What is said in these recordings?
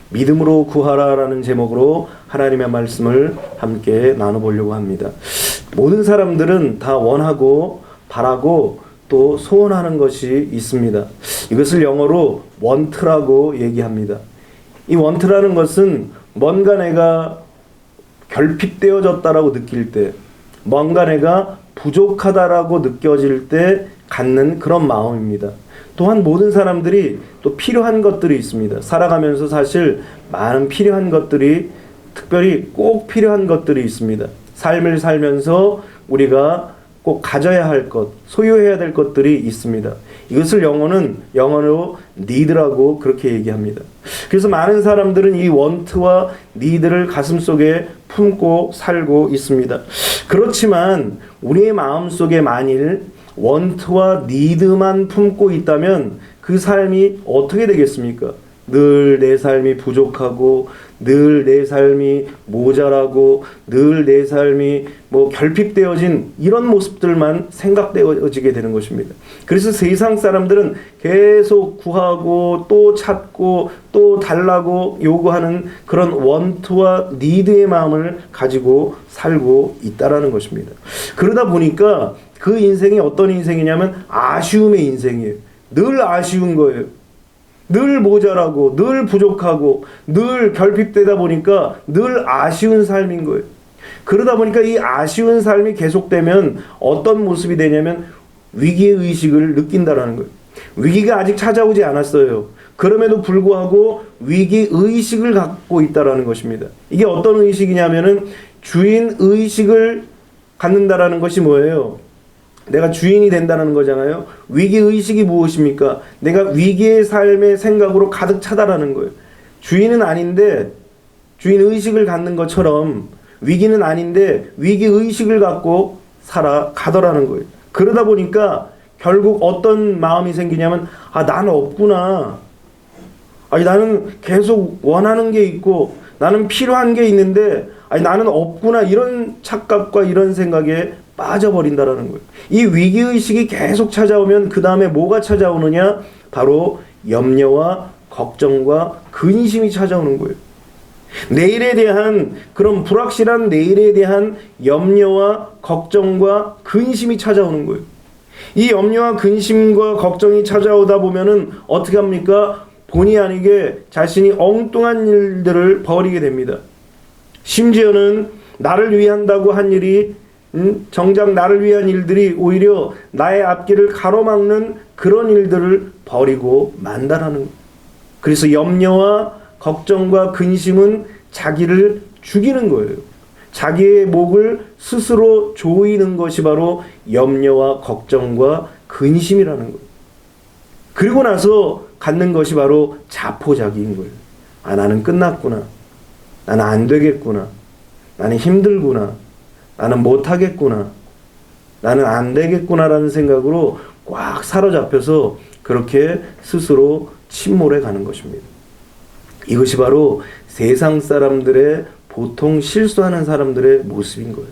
믿음으로 구하라라는 제목으로 하나님의 말씀을 함께 나눠보려고 합니다. 모든 사람들은 다 원하고 바라고 또 소원하는 것이 있습니다. 이것을 영어로 want라고 얘기합니다. 이 want라는 것은 뭔가 내가 결핍되어졌다라고 느낄 때, 뭔가 내가 부족하다라고 느껴질 때 갖는 그런 마음입니다. 또한 모든 사람들이 또 필요한 것들이 있습니다. 살아가면서 사실 많은 필요한 것들이, 특별히 꼭 필요한 것들이 있습니다. 삶을 살면서 우리가 꼭 가져야 할 것, 소유해야 될 것들이 있습니다. 이것을 영어로 need라고 그렇게 얘기합니다. 그래서 많은 사람들은 이 want와 need를 가슴속에 품고 살고 있습니다. 그렇지만 우리의 마음속에 만일 want와 need만 품고 있다면 그 삶이 어떻게 되겠습니까? 늘 내 삶이 부족하고, 늘 내 삶이 모자라고, 늘 내 삶이 결핍되어진 이런 모습들만 생각되어지게 되는 것입니다. 그래서 세상 사람들은 계속 구하고 또 찾고 또 달라고 요구하는 그런 want와 need의 마음을 가지고 살고 있다라는 것입니다. 그러다 보니까 그 인생이 어떤 인생이냐면 아쉬움의 인생이에요. 늘 아쉬운 거예요. 늘 모자라고, 늘 부족하고, 늘 결핍되다 보니까 늘 아쉬운 삶인 거예요. 그러다 보니까 이 아쉬운 삶이 계속되면 어떤 모습이 되냐면 위기의식을 느낀다라는 거예요. 위기가 아직 찾아오지 않았어요. 그럼에도 불구하고 위기의식을 갖고 있다라는 것입니다. 이게 어떤 의식이냐면은 주인의식을 갖는다라는 것이 뭐예요? 내가 주인이 된다는 거잖아요. 위기의식이 무엇입니까? 내가 위기의 삶의 생각으로 가득 차다라는 거예요. 주인은 아닌데 주인의식을 갖는 것처럼 위기는 아닌데 위기의식을 갖고 살아가더라는 거예요. 그러다 보니까 결국 어떤 마음이 생기냐면 나는 없구나. 나는 계속 원하는 게 있고 나는 필요한 게 있는데 나는 없구나. 이런 착각과 이런 생각에 빠져버린다라는 거예요. 이 위기의식이 계속 찾아오면 그 다음에 뭐가 찾아오느냐? 바로 염려와 걱정과 근심이 찾아오는 거예요. 내일에 대한 그런 불확실한 내일에 대한 염려와 걱정과 근심이 찾아오는 거예요. 이 염려와 근심과 걱정이 찾아오다 보면은 어떻게 합니까? 본의 아니게 자신이 엉뚱한 일들을 벌이게 됩니다. 심지어는 나를 위한다고 한 일이 정작 나를 위한 일들이 오히려 나의 앞길을 가로막는 그런 일들을 벌이고 만다라는 거예요. 그래서 염려와 걱정과 근심은 자기를 죽이는 거예요. 자기의 목을 스스로 조이는 것이 바로 염려와 걱정과 근심이라는 거예요. 그리고 나서 갖는 것이 바로 자포자기인 거예요. 나는 끝났구나. 나는 안 되겠구나. 나는 힘들구나. 나는 못하겠구나. 나는 안 되겠구나라는 생각으로 꽉 사로잡혀서 그렇게 스스로 침몰해 가는 것입니다. 이것이 바로 세상 사람들의 보통 실수하는 사람들의 모습인 거예요.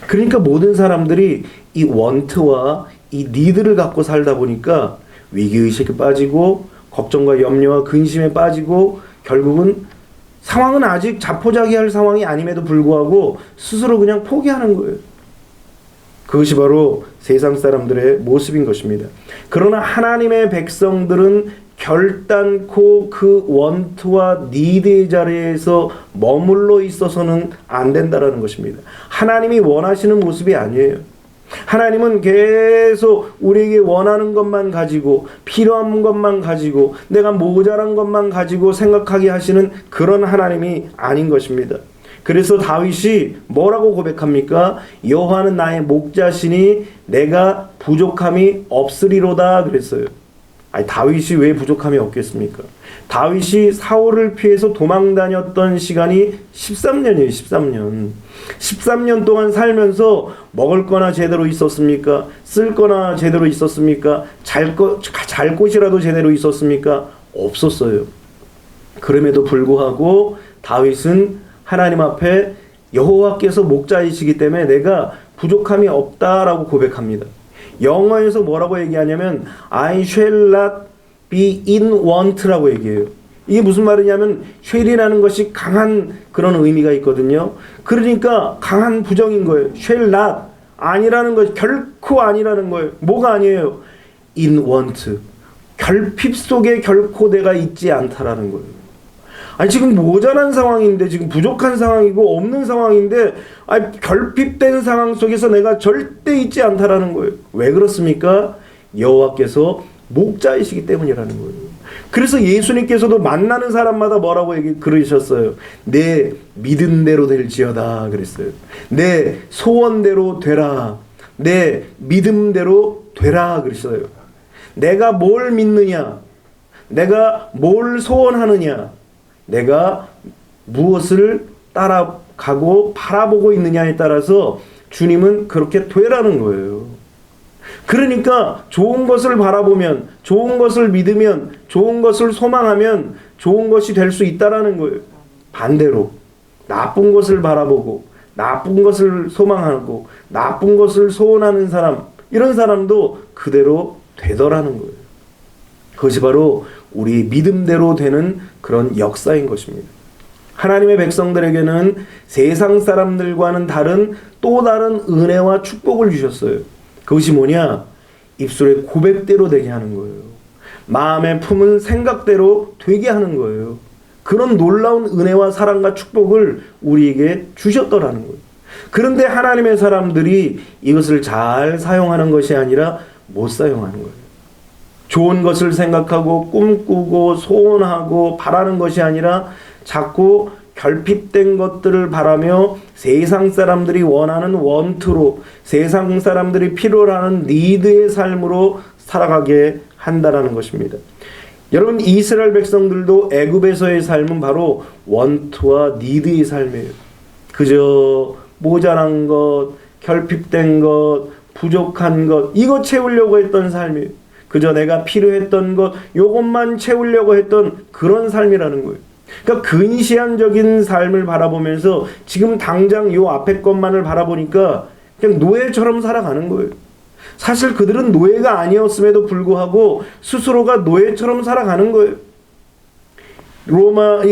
그러니까 모든 사람들이 이 want와 이 need를 갖고 살다 보니까 위기의식에 빠지고 걱정과 염려와 근심에 빠지고 결국은 상황은 아직 자포자기할 상황이 아님에도 불구하고 스스로 그냥 포기하는 거예요. 그것이 바로 세상 사람들의 모습인 것입니다. 그러나 하나님의 백성들은 결단코 그 want와 need의 자리에서 머물러 있어서는 안 된다라는 것입니다. 하나님이 원하시는 모습이 아니에요. 하나님은 계속 우리에게 원하는 것만 가지고 필요한 것만 가지고 내가 모자란 것만 가지고 생각하게 하시는 그런 하나님이 아닌 것입니다. 그래서 다윗이 뭐라고 고백합니까? 여호와는 나의 목자시니 내가 부족함이 없으리로다 그랬어요. 다윗이 왜 부족함이 없겠습니까? 다윗이 사울을 피해서 도망 다녔던 시간이 13년이에요. 13년. 13년 동안 살면서 먹을 거나 제대로 있었습니까? 쓸 거나 제대로 있었습니까? 잘 곳이라도 제대로 있었습니까? 없었어요. 그럼에도 불구하고 다윗은 하나님 앞에 여호와께서 목자이시기 때문에 내가 부족함이 없다라고 고백합니다. 영어에서 뭐라고 얘기하냐면 I shall not be in want라고 얘기해요. 이게 무슨 말이냐면 쉘이라는 것이 강한 그런 의미가 있거든요. 그러니까 강한 부정인 거예요. shall not, 아니라는 것, 결코 아니라는 거예요. 뭐가 아니에요? in want, 결핍 속에 결코 내가 있지 않다라는 거예요. 아니 지금 모자란 상황인데, 지금 부족한 상황이고 없는 상황인데, 아니 결핍된 상황 속에서 내가 절대 있지 않다라는 거예요. 왜 그렇습니까? 여호와께서 목자이시기 때문이라는 거예요. 그래서 예수님께서도 만나는 사람마다 뭐라고 그러셨어요? 내 믿음대로 될지어다 그랬어요. 내 소원대로 되라. 내 믿음대로 되라 그랬어요. 내가 뭘 믿느냐? 내가 뭘 소원하느냐? 내가 무엇을 따라가고 바라보고 있느냐에 따라서 주님은 그렇게 되라는 거예요. 그러니까 좋은 것을 바라보면, 좋은 것을 믿으면, 좋은 것을 소망하면 좋은 것이 될 수 있다라는 거예요. 반대로 나쁜 것을 바라보고 나쁜 것을 소망하고 나쁜 것을 소원하는 사람, 이런 사람도 그대로 되더라는 거예요. 그것이 바로 우리 믿음대로 되는 그런 역사인 것입니다. 하나님의 백성들에게는 세상 사람들과는 다른 또 다른 은혜와 축복을 주셨어요. 그것이 뭐냐? 입술의 고백대로 되게 하는 거예요. 마음에 품은 생각대로 되게 하는 거예요. 그런 놀라운 은혜와 사랑과 축복을 우리에게 주셨더라는 거예요. 그런데 하나님의 사람들이 이것을 잘 사용하는 것이 아니라 못 사용하는 거예요. 좋은 것을 생각하고 꿈꾸고 소원하고 바라는 것이 아니라 자꾸 결핍된 것들을 바라며 세상 사람들이 원하는 원투로, 세상 사람들이 필요로 하는 니드의 삶으로 살아가게 한다라는 것입니다. 여러분, 이스라엘 백성들도 애굽에서의 삶은 바로 원투와 니드의 삶이에요. 그저 모자란 것, 결핍된 것, 부족한 것, 이거 채우려고 했던 삶이에요. 그저 내가 필요했던 것, 요것만 채우려고 했던 그런 삶이라는 거예요. 그러니까 근시안적인 삶을 바라보면서 지금 당장 요 앞에 것만을 바라보니까 그냥 노예처럼 살아가는 거예요. 사실 그들은 노예가 아니었음에도 불구하고 스스로가 노예처럼 살아가는 거예요.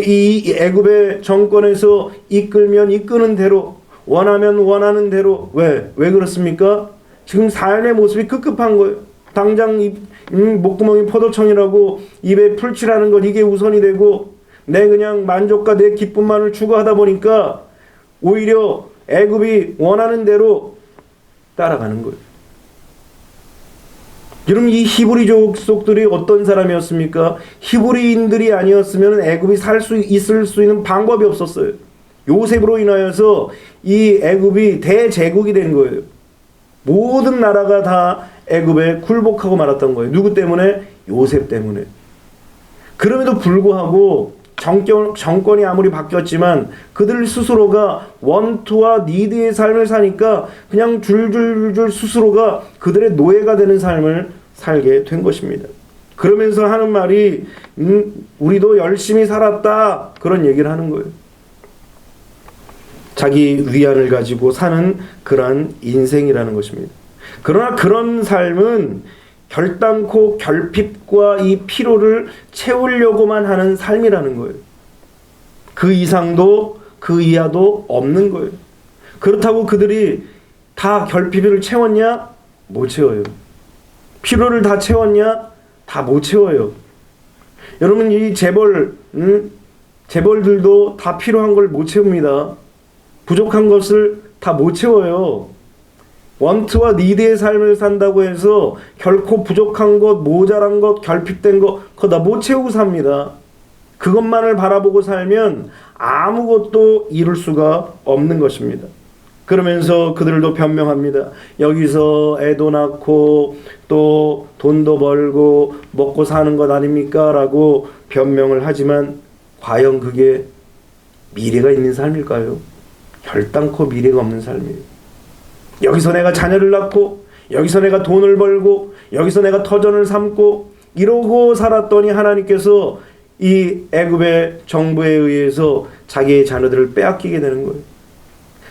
이 애굽의 정권에서 이끌면 이끄는 대로, 원하면 원하는 대로. 왜 그렇습니까? 지금 삶의 모습이 급급한 거예요. 당장 목구멍이 포도청이라고 입에 풀칠하는 것, 이게 우선이 되고 내 그냥 만족과 내 기쁨만을 추구하다 보니까 오히려 애굽이 원하는 대로 따라가는 거예요. 여러분, 이 히브리 족속들이 어떤 사람이었습니까? 히브리인들이 아니었으면 애굽이 있을 수 있는 방법이 없었어요. 요셉으로 인하여서 이 애굽이 대제국이 된 거예요. 모든 나라가 다 애굽에 굴복하고 말았던 거예요. 누구 때문에? 요셉 때문에. 그럼에도 불구하고 정권이 아무리 바뀌었지만 그들 스스로가 원투와 니드의 삶을 사니까 그냥 줄줄줄 스스로가 그들의 노예가 되는 삶을 살게 된 것입니다. 그러면서 하는 말이 우리도 열심히 살았다, 그런 얘기를 하는 거예요. 자기 위안을 가지고 사는 그러한 인생이라는 것입니다. 그러나 그런 삶은 결단코 결핍과 이 피로를 채우려고만 하는 삶이라는 거예요. 그 이상도 그 이하도 없는 거예요. 그렇다고 그들이 다 결핍을 채웠냐? 못 채워요. 피로를 다 채웠냐? 다 못 채워요. 여러분, 이 재벌들도 다 필요한 걸 못 채웁니다. 부족한 것을 다 못 채워요. 원트와 니드의 삶을 산다고 해서 결코 부족한 것, 모자란 것, 결핍된 것, 그거 다 못 채우고 삽니다. 그것만을 바라보고 살면 아무것도 이룰 수가 없는 것입니다. 그러면서 그들도 변명합니다. 여기서 애도 낳고 또 돈도 벌고 먹고 사는 것 아닙니까? 라고 변명을 하지만 과연 그게 미래가 있는 삶일까요? 결단코 미래가 없는 삶이에요. 여기서 내가 자녀를 낳고, 여기서 내가 돈을 벌고, 여기서 내가 터전을 삼고 이러고 살았더니 하나님께서 이 애굽의 정부에 의해서 자기의 자녀들을 빼앗기게 되는 거예요.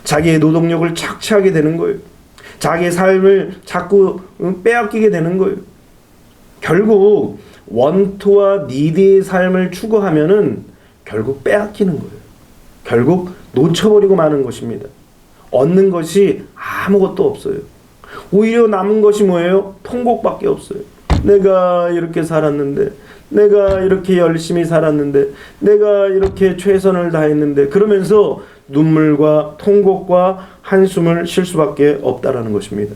자기의 노동력을 착취하게 되는 거예요. 자기의 삶을 자꾸 빼앗기게 되는 거예요. 결국 원투와 니드의 삶을 추구하면은 결국 빼앗기는 거예요. 결국 놓쳐버리고 마는 것입니다. 얻는 것이 아무것도 없어요. 오히려 남은 것이 뭐예요? 통곡밖에 없어요. 내가 이렇게 살았는데, 내가 이렇게 열심히 살았는데, 내가 이렇게 최선을 다했는데, 그러면서 눈물과 통곡과 한숨을 쉴 수밖에 없다라는 것입니다.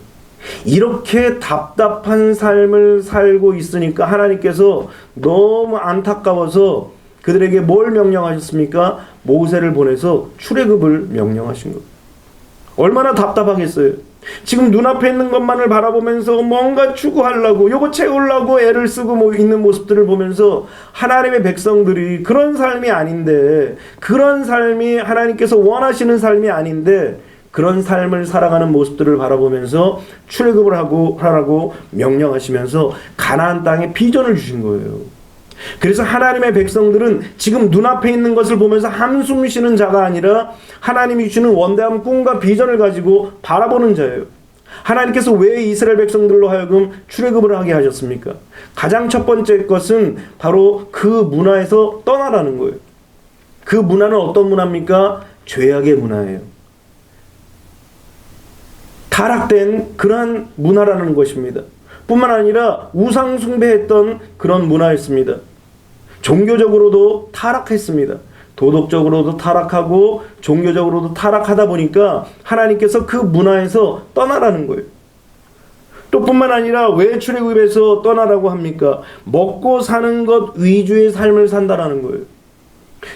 이렇게 답답한 삶을 살고 있으니까 하나님께서 너무 안타까워서 그들에게 뭘 명령하셨습니까? 모세를 보내서 출애굽을 명령하신 것. 얼마나 답답하겠어요. 지금 눈앞에 있는 것만을 바라보면서 뭔가 추구하려고 요거 채우려고 애를 쓰고 있는 모습들을 보면서 하나님의 백성들이 그런 삶이 아닌데, 그런 삶이 하나님께서 원하시는 삶이 아닌데 그런 삶을 살아가는 모습들을 바라보면서 출애굽을 하라고 명령하시면서 가나안 땅에 비전을 주신 거예요. 그래서 하나님의 백성들은 지금 눈앞에 있는 것을 보면서 한숨 쉬는 자가 아니라 하나님이 주시는 원대한 꿈과 비전을 가지고 바라보는 자예요. 하나님께서 왜 이스라엘 백성들로 하여금 출애굽을 하게 하셨습니까? 가장 첫 번째 것은 바로 그 문화에서 떠나라는 거예요. 그 문화는 어떤 문화입니까? 죄악의 문화예요. 타락된 그러한 문화라는 것입니다. 뿐만 아니라 우상 숭배했던 그런 문화였습니다. 종교적으로도 타락했습니다. 도덕적으로도 타락하고 종교적으로도 타락하다 보니까 하나님께서 그 문화에서 떠나라는 거예요. 또 뿐만 아니라 왜 출애굽에서 떠나라고 합니까? 먹고 사는 것 위주의 삶을 산다라는 거예요.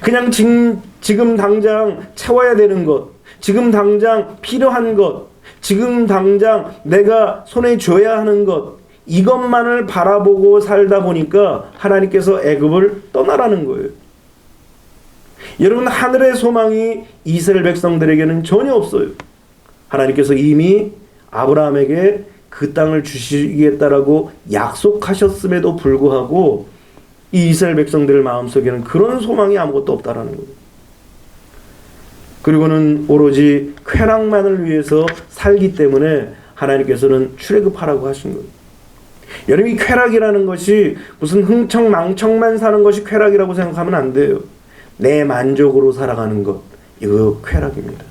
그냥 지금 당장 채워야 되는 것, 지금 당장 필요한 것, 지금 당장 내가 손에 쥐어야 하는 것, 이것만을 바라보고 살다 보니까 하나님께서 애굽을 떠나라는 거예요. 여러분, 하늘의 소망이 이스라엘 백성들에게는 전혀 없어요. 하나님께서 이미 아브라함에게 그 땅을 주시겠다라고 약속하셨음에도 불구하고 이 이스라엘 백성들의 마음속에는 그런 소망이 아무것도 없다라는 거예요. 그리고는 오로지 쾌락만을 위해서 살기 때문에 하나님께서는 출애굽하라고 하신 거예요. 여러분이 쾌락이라는 것이 무슨 흥청망청만 사는 것이 쾌락이라고 생각하면 안 돼요. 내 만족으로 살아가는 것, 이거 쾌락입니다.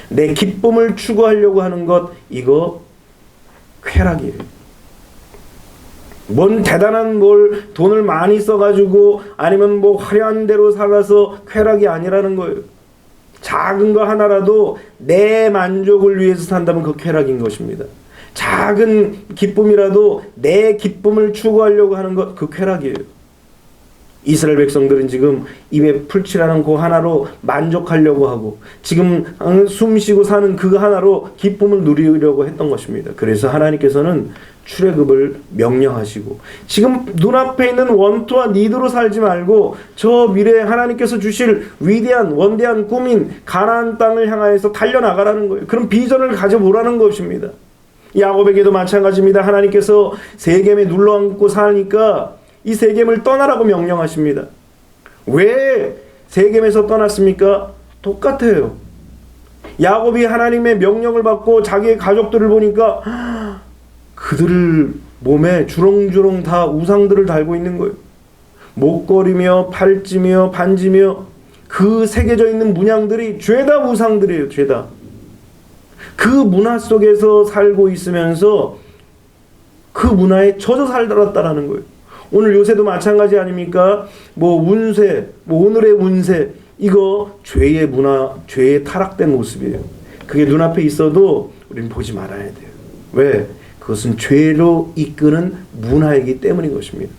내 기쁨을 추구하려고 하는 것, 이거 쾌락이에요. 뭔 대단한 돈을 많이 써가지고 아니면 화려한 대로 살아서 쾌락이 아니라는 거예요. 작은 거 하나라도 내 만족을 위해서 산다면 그 쾌락인 것입니다. 작은 기쁨이라도 내 기쁨을 추구하려고 하는 것, 그 쾌락이에요. 이스라엘 백성들은 지금 입에 풀칠하는 그 하나로 만족하려고 하고 지금 숨 쉬고 사는 그 하나로 기쁨을 누리려고 했던 것입니다. 그래서 하나님께서는 출애굽을 명령하시고 지금 눈앞에 있는 원투와 니드로 살지 말고 저 미래에 하나님께서 주실 위대한 원대한 꿈인 가나안 땅을 향하여서 달려나가라는 거예요. 그런 비전을 가져보라는 것입니다. 야곱에게도 마찬가지입니다. 하나님께서 세겜에 눌러앉고 사니까 이 세겜을 떠나라고 명령하십니다. 왜 세겜에서 떠났습니까? 똑같아요. 야곱이 하나님의 명령을 받고 자기의 가족들을 보니까 그들 몸에 주렁주렁 다 우상들을 달고 있는 거예요. 목걸이며 팔찌며 반지며 그 새겨져 있는 문양들이 죄다 우상들이에요. 죄다. 그 문화 속에서 살고 있으면서 그 문화에 젖어 살았다라는 거예요. 오늘 요새도 마찬가지 아닙니까? 운세, 오늘의 운세, 이거 죄의 문화, 죄의 타락된 모습이에요. 그게 눈앞에 있어도 우리는 보지 말아야 돼요. 왜? 그것은 죄로 이끄는 문화이기 때문인 것입니다.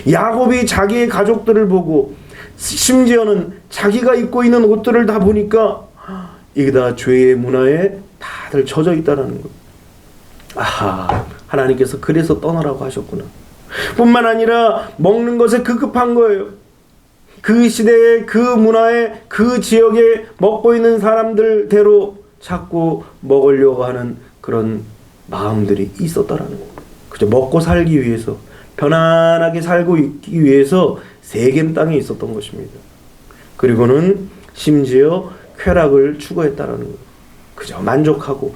야곱이 자기의 가족들을 보고 심지어는 자기가 입고 있는 옷들을 다 보니까 이게 다 죄의 문화에 다들 젖어 있다는 거예요. 아하, 하나님께서 그래서 떠나라고 하셨구나. 뿐만 아니라 먹는 것에 급급한 거예요. 그 시대에 그 문화에 그 지역에 먹고 있는 사람들대로 자꾸 먹으려고 하는 그런 마음들이 있었다라는 거예요. 그저 먹고 살기 위해서 편안하게 살고 있기 위해서 세겜 땅에 있었던 것입니다. 그리고는 심지어 쾌락을 추구했다라는 거예요. 그저 만족하고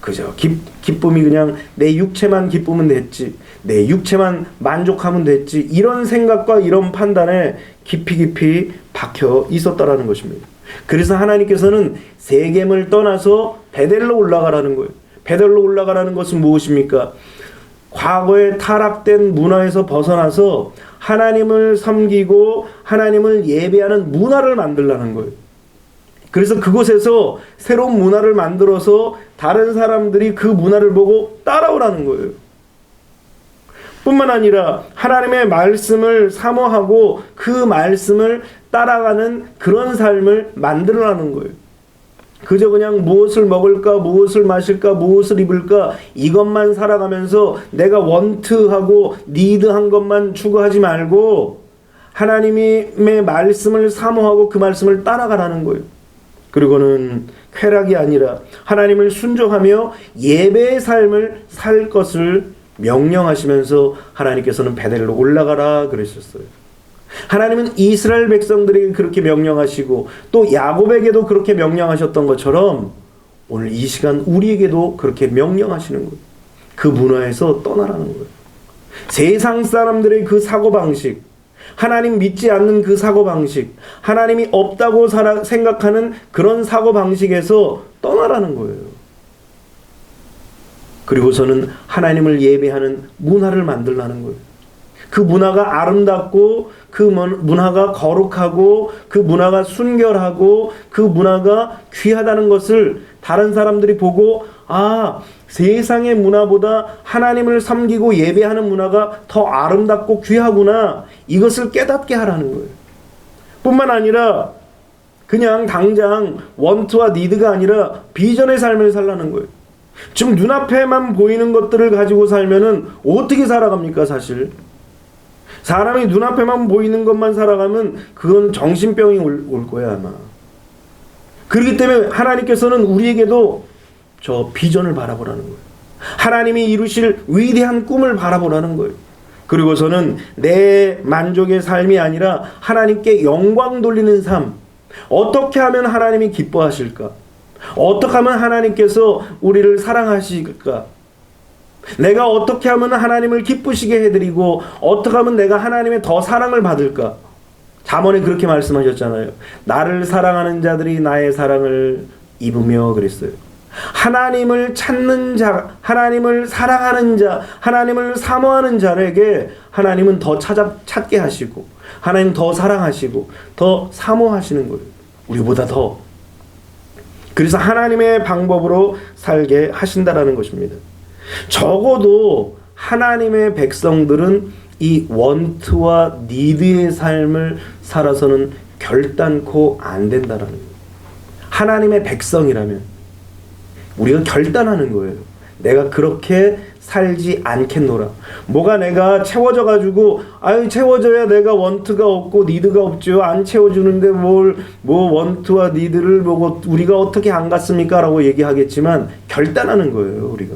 그저 기쁨이 그냥 내 육체만 기쁘면 됐지, 내 육체만 만족하면 됐지, 이런 생각과 이런 판단에 깊이 박혀 있었다라는 것입니다. 그래서 하나님께서는 세겜을 떠나서 베델로 올라가라는 거예요. 베델로 올라가라는 것은 무엇입니까? 과거에 타락된 문화에서 벗어나서 하나님을 섬기고 하나님을 예배하는 문화를 만들라는 거예요. 그래서 그곳에서 새로운 문화를 만들어서 다른 사람들이 그 문화를 보고 따라오라는 거예요. 뿐만 아니라 하나님의 말씀을 사모하고 그 말씀을 따라가는 그런 삶을 만들어라는 거예요. 그저 그냥 무엇을 먹을까, 무엇을 마실까, 무엇을 입을까 이것만 살아가면서 내가 원트하고 니드한 것만 추구하지 말고 하나님의 말씀을 사모하고 그 말씀을 따라가라는 거예요. 그리고는 쾌락이 아니라 하나님을 순종하며 예배의 삶을 살 것을 명령하시면서 하나님께서는 베델로 올라가라 그러셨어요. 하나님은 이스라엘 백성들에게 그렇게 명령하시고 또 야곱에게도 그렇게 명령하셨던 것처럼 오늘 이 시간 우리에게도 그렇게 명령하시는 거예요. 그 문화에서 떠나라는 거예요. 세상 사람들의 그 사고방식, 하나님 믿지 않는 그 사고방식, 하나님이 없다고 생각하는 그런 사고방식에서 떠나라는 거예요. 그리고서는 하나님을 예배하는 문화를 만들라는 거예요. 그 문화가 아름답고 그 문화가 거룩하고 그 문화가 순결하고 그 문화가 귀하다는 것을 다른 사람들이 보고 세상의 문화보다 하나님을 섬기고 예배하는 문화가 더 아름답고 귀하구나, 이것을 깨닫게 하라는 거예요. 뿐만 아니라 그냥 당장 원투와 니드가 아니라 비전의 삶을 살라는 거예요. 지금 눈앞에만 보이는 것들을 가지고 살면은 어떻게 살아갑니까? 사실 사람이 눈앞에만 보이는 것만 살아가면 그건 정신병이 올 거야 아마. 그렇기 때문에 하나님께서는 우리에게도 저 비전을 바라보라는 거예요. 하나님이 이루실 위대한 꿈을 바라보라는 거예요. 그리고서는 내 만족의 삶이 아니라 하나님께 영광 돌리는 삶. 어떻게 하면 하나님이 기뻐하실까? 어떻게 하면 하나님께서 우리를 사랑하실까? 내가 어떻게 하면 하나님을 기쁘시게 해드리고 어떻게 하면 내가 하나님의 더 사랑을 받을까? 잠언에 그렇게 말씀하셨잖아요. 나를 사랑하는 자들이 나의 사랑을 입으며 그랬어요. 하나님을 찾는 자, 하나님을 사랑하는 자, 하나님을 사모하는 자에게 하나님은 더 찾게 하시고 하나님 더 사랑하시고 더 사모하시는 거예요. 우리보다 더. 그래서 하나님의 방법으로 살게 하신다라는 것입니다. 적어도 하나님의 백성들은 이 원트와 니드의 삶을 살아서는 결단코 안 된다라는 거예요. 하나님의 백성이라면 우리가 결단하는 거예요. 내가 그렇게 살지 않겠노라. 뭐가 내가 채워져 가지고 채워져야 내가 원트가 없고 니드가 없죠. 안 채워주는데 뭐 원트와 니드를 보고 우리가 어떻게 안 갔습니까? 라고 얘기하겠지만 결단하는 거예요. 우리가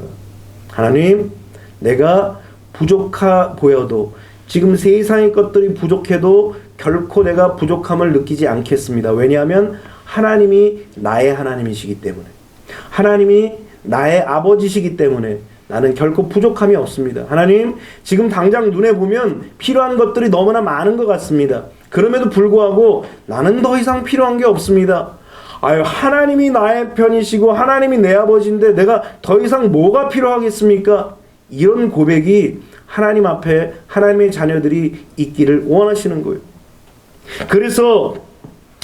하나님, 내가 부족하 보여도 지금 세상의 것들이 부족해도 결코 내가 부족함을 느끼지 않겠습니다. 왜냐하면 하나님이 나의 하나님이시기 때문에, 하나님이 나의 아버지시기 때문에 나는 결코 부족함이 없습니다. 하나님, 지금 당장 눈에 보면 필요한 것들이 너무나 많은 것 같습니다. 그럼에도 불구하고 나는 더 이상 필요한 게 없습니다. 하나님이 나의 편이시고 하나님이 내 아버지인데 내가 더 이상 뭐가 필요하겠습니까? 이런 고백이 하나님 앞에 하나님의 자녀들이 있기를 원하시는 거예요. 그래서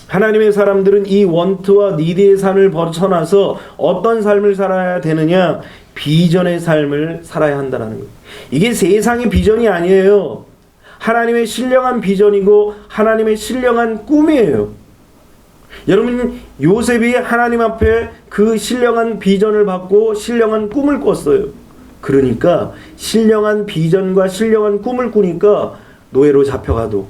하나님의 사람들은 이 원트와 니드의 삶을 벗어나서 어떤 삶을 살아야 되느냐? 비전의 삶을 살아야 한다는 거예요. 이게 세상의 비전이 아니에요. 하나님의 신령한 비전이고 하나님의 신령한 꿈이에요. 여러분, 요셉이 하나님 앞에 그 신령한 비전을 받고 신령한 꿈을 꿨어요. 그러니까 신령한 비전과 신령한 꿈을 꾸니까 노예로 잡혀가도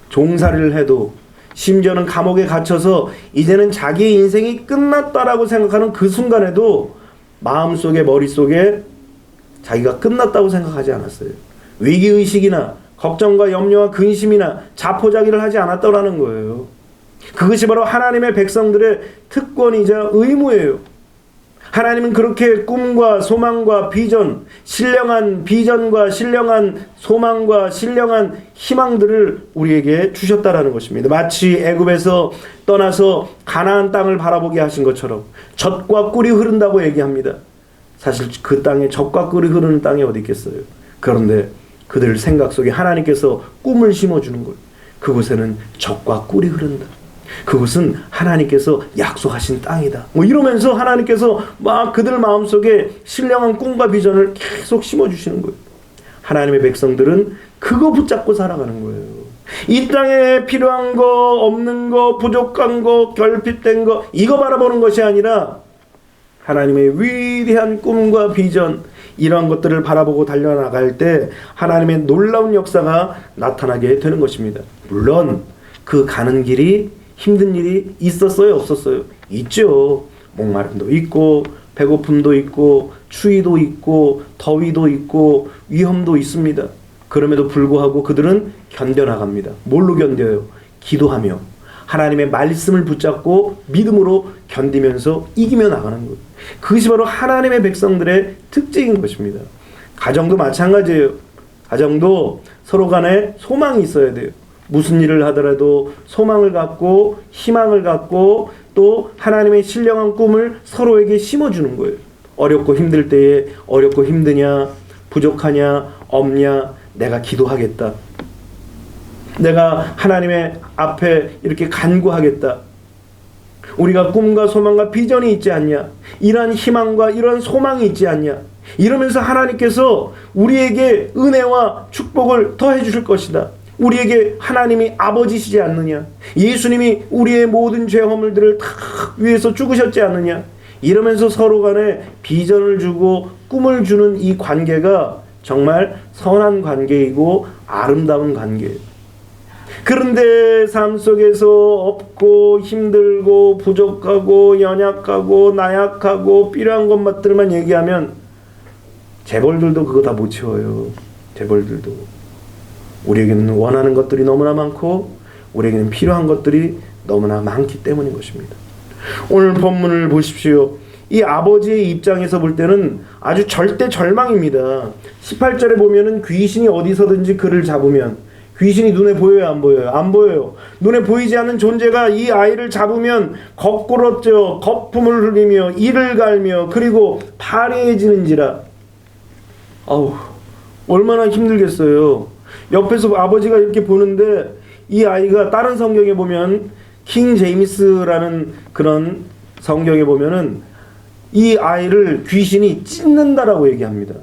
종살이를 해도 심지어는 감옥에 갇혀서 이제는 자기의 인생이 끝났다라고 생각하는 그 순간에도 마음속에 머릿속에 자기가 끝났다고 생각하지 않았어요. 위기의식이나 걱정과 염려와 근심이나 자포자기를 하지 않았더라는 거예요. 그것이 바로 하나님의 백성들의 특권이자 의무예요. 하나님은 그렇게 꿈과 소망과 비전, 신령한 비전과 신령한 소망과 신령한 희망들을 우리에게 주셨다라는 것입니다. 마치 애굽에서 떠나서 가나안 땅을 바라보게 하신 것처럼 젖과 꿀이 흐른다고 얘기합니다. 사실 그 땅에 젖과 꿀이 흐르는 땅이 어디 있겠어요. 그런데 그들 생각 속에 하나님께서 꿈을 심어주는 거예요. 그곳에는 젖과 꿀이 흐른다. 그곳은 하나님께서 약속하신 땅이다. 뭐 이러면서 하나님께서 막 그들 마음속에 신령한 꿈과 비전을 계속 심어주시는 거예요. 하나님의 백성들은 그거 붙잡고 살아가는 거예요. 이 땅에 필요한 거, 없는 거, 부족한 거, 결핍된 거, 이거 바라보는 것이 아니라 하나님의 위대한 꿈과 비전, 이러한 것들을 바라보고 달려나갈 때 하나님의 놀라운 역사가 나타나게 되는 것입니다. 물론 그 가는 길이 힘든 일이 있었어요, 없었어요? 있죠. 목마름도 있고 배고픔도 있고 추위도 있고 더위도 있고 위험도 있습니다. 그럼에도 불구하고 그들은 견뎌나갑니다. 뭘로 견뎌요? 기도하며 하나님의 말씀을 붙잡고 믿음으로 견디면서 이기며 나가는 것. 그것이 바로 하나님의 백성들의 특징인 것입니다. 가정도 마찬가지예요. 가정도 서로 간에 소망이 있어야 돼요. 무슨 일을 하더라도 소망을 갖고 희망을 갖고 또 하나님의 신령한 꿈을 서로에게 심어주는 거예요. 어렵고 힘들 때에 어렵고 힘드냐, 부족하냐, 없냐, 내가 기도하겠다. 내가 하나님의 앞에 이렇게 간구하겠다. 우리가 꿈과 소망과 비전이 있지 않냐? 이러한 희망과 이러한 소망이 있지 않냐? 이러면서 하나님께서 우리에게 은혜와 축복을 더해 주실 것이다. 우리에게 하나님이 아버지시지 않느냐? 예수님이 우리의 모든 죄 허물들을 다 위해서 죽으셨지 않느냐? 이러면서 서로 간에 비전을 주고 꿈을 주는 이 관계가 정말 선한 관계이고 아름다운 관계예요. 그런데 삶 속에서 없고 힘들고 부족하고 연약하고 나약하고 필요한 것들만 얘기하면 재벌들도 그거 다 못 채워요. 재벌들도. 우리에게는 원하는 것들이 너무나 많고 우리에게는 필요한 것들이 너무나 많기 때문인 것입니다. 오늘 본문을 보십시오. 이 아버지의 입장에서 볼 때는 아주 절대 절망입니다. 18절에 보면은 귀신이 어디서든지 그를 잡으면, 귀신이 눈에 보여요, 안 보여요? 안 보여요. 눈에 보이지 않는 존재가 이 아이를 잡으면 거꾸러져 거품을 흘리며 이를 갈며 그리고 파래해지는지라. 아우, 얼마나 힘들겠어요. 옆에서 아버지가 이렇게 보는데 이 아이가 다른 성경에 보면 킹 제임스라는 그런 성경에 보면은 이 아이를 귀신이 찢는다라고 얘기합니다.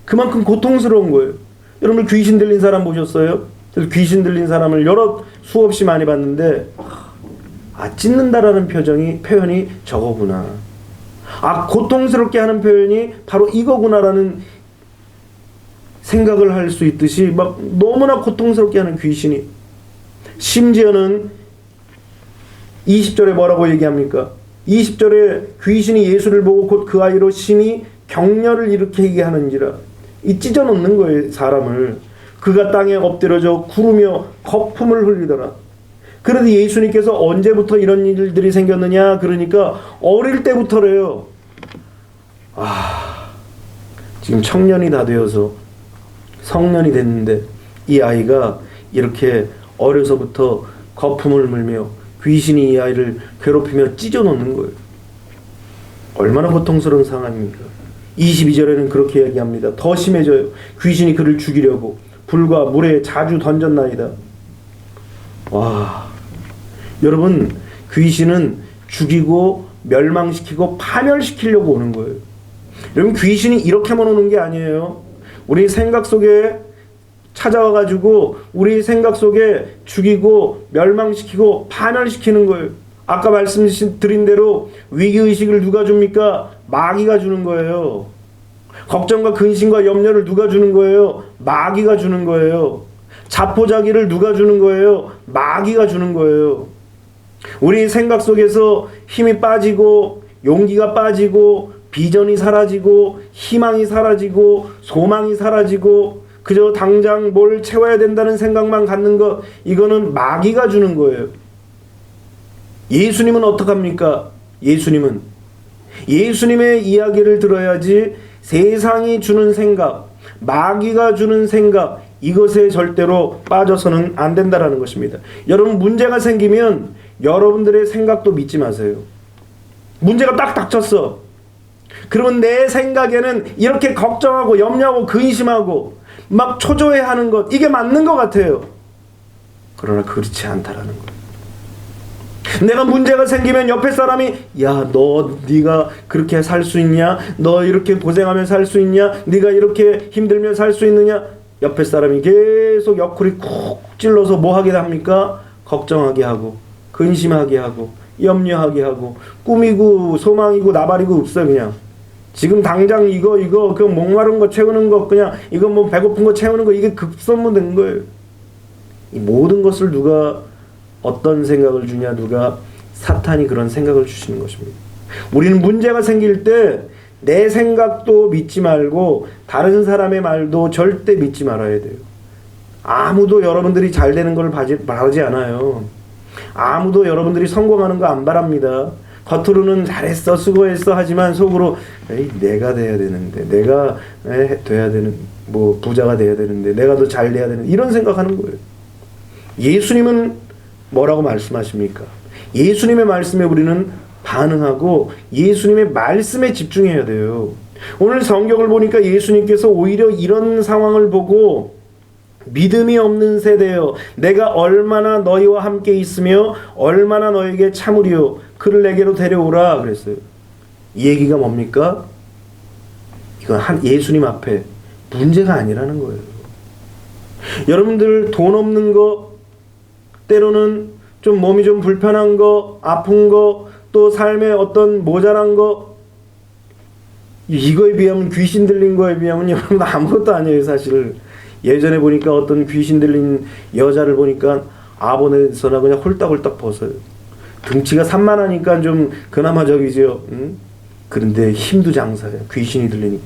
그만큼 고통스러운 거예요. 여러분 귀신 들린 사람 보셨어요? 그래서 귀신 들린 사람을 수없이 많이 봤는데 찢는다라는 표현이 저거구나. 고통스럽게 하는 표현이 바로 이거구나라는 생각을 할 수 있듯이 막 너무나 고통스럽게 하는 귀신이, 심지어는 20절에 뭐라고 얘기합니까? 20절에 귀신이 예수를 보고 곧 그 아이로 심히 격려를 일으키게 하는지라. 이 찢어놓는 거예요, 사람을. 그가 땅에 엎드려져 구르며 거품을 흘리더라. 그런데 예수님께서 언제부터 이런 일들이 생겼느냐? 그러니까 어릴 때부터래요. 지금 청년이 다 되어서 성년이 됐는데 이 아이가 이렇게 어려서부터 거품을 물며 귀신이 이 아이를 괴롭히며 찢어놓는 거예요. 얼마나 고통스러운 상황입니까? 22절에는 그렇게 얘기합니다. 더 심해져요. 귀신이 그를 죽이려고 불과 물에 자주 던졌나이다. 와, 여러분, 귀신은 죽이고 멸망시키고 파멸시키려고 오는 거예요. 여러분, 귀신이 이렇게만 오는 게 아니에요. 우리 생각 속에 찾아와가지고 우리 생각 속에 죽이고 멸망시키고 파멸시키는 거예요. 아까 말씀드린 대로 위기의식을 누가 줍니까? 마귀가 주는 거예요. 걱정과 근심과 염려를 누가 주는 거예요? 마귀가 주는 거예요. 자포자기를 누가 주는 거예요? 마귀가 주는 거예요. 우리 생각 속에서 힘이 빠지고 용기가 빠지고 비전이 사라지고 희망이 사라지고 소망이 사라지고 그저 당장 뭘 채워야 된다는 생각만 갖는 것, 이거는 마귀가 주는 거예요. 예수님은 어떡합니까? 예수님은 예수님의 이야기를 들어야지 세상이 주는 생각, 마귀가 주는 생각, 이것에 절대로 빠져서는 안 된다라는 것입니다. 여러분, 문제가 생기면 여러분들의 생각도 믿지 마세요. 문제가 딱 닥쳤어. 그러면 내 생각에는 이렇게 걱정하고 염려하고 근심하고 막 초조해하는 것, 이게 맞는 것 같아요. 그러나 그렇지 않다라는 거예요. 내가 문제가 생기면 옆에 사람이 야, 네가 그렇게 살 수 있냐? 너 이렇게 고생하며 살 수 있냐? 네가 이렇게 힘들며 살 수 있느냐? 옆에 사람이 계속 옆구리 쿡 찔러서 뭐 하게 합니까? 걱정하게 하고 근심하게 하고 염려하게 하고 꿈이고 소망이고 나발이고 없어요. 그냥 지금 당장 이거 그 목마른 거 채우는 거, 그냥 이거 뭐 배고픈 거 채우는 거, 이게 급선무된 거예요. 이 모든 것을 누가 어떤 생각을 주냐? 누가? 사탄이 그런 생각을 주시는 것입니다. 우리는 문제가 생길 때 내 생각도 믿지 말고 다른 사람의 말도 절대 믿지 말아야 돼요. 아무도 여러분들이 잘 되는 걸 바라지 않아요. 아무도 여러분들이 성공하는 거 안 바랍니다. 겉으로는 잘했어, 수고했어 하지만 속으로 에이, 내가 돼야 되는데, 내가 돼야 되는, 뭐 부자가 돼야 되는데, 내가 더 잘 돼야 되는데, 이런 생각하는 거예요. 예수님은 뭐라고 말씀하십니까? 예수님의 말씀에 우리는 반응하고 예수님의 말씀에 집중해야 돼요. 오늘 성경을 보니까 예수님께서 오히려 이런 상황을 보고 믿음이 없는 세대여, 내가 얼마나 너희와 함께 있으며 얼마나 너에게 참으리요, 그를 내게로 데려오라 그랬어요. 이 얘기가 뭡니까? 이건 예수님 앞에 문제가 아니라는 거예요. 여러분들 돈 없는 거, 때로는 좀 몸이 좀 불편한 거, 아픈 거, 또 삶에 어떤 모자란 거, 이거에 비하면, 귀신 들린 거에 비하면 여러분 아무것도 아니에요. 사실 예전에 보니까 어떤 귀신 들린 여자를 보니까 아본에서나 그냥 홀딱홀딱 벗어요. 등치가 산만하니까 좀 그나마 저기죠. 그런데 힘도 장사예요. 귀신이 들리니까.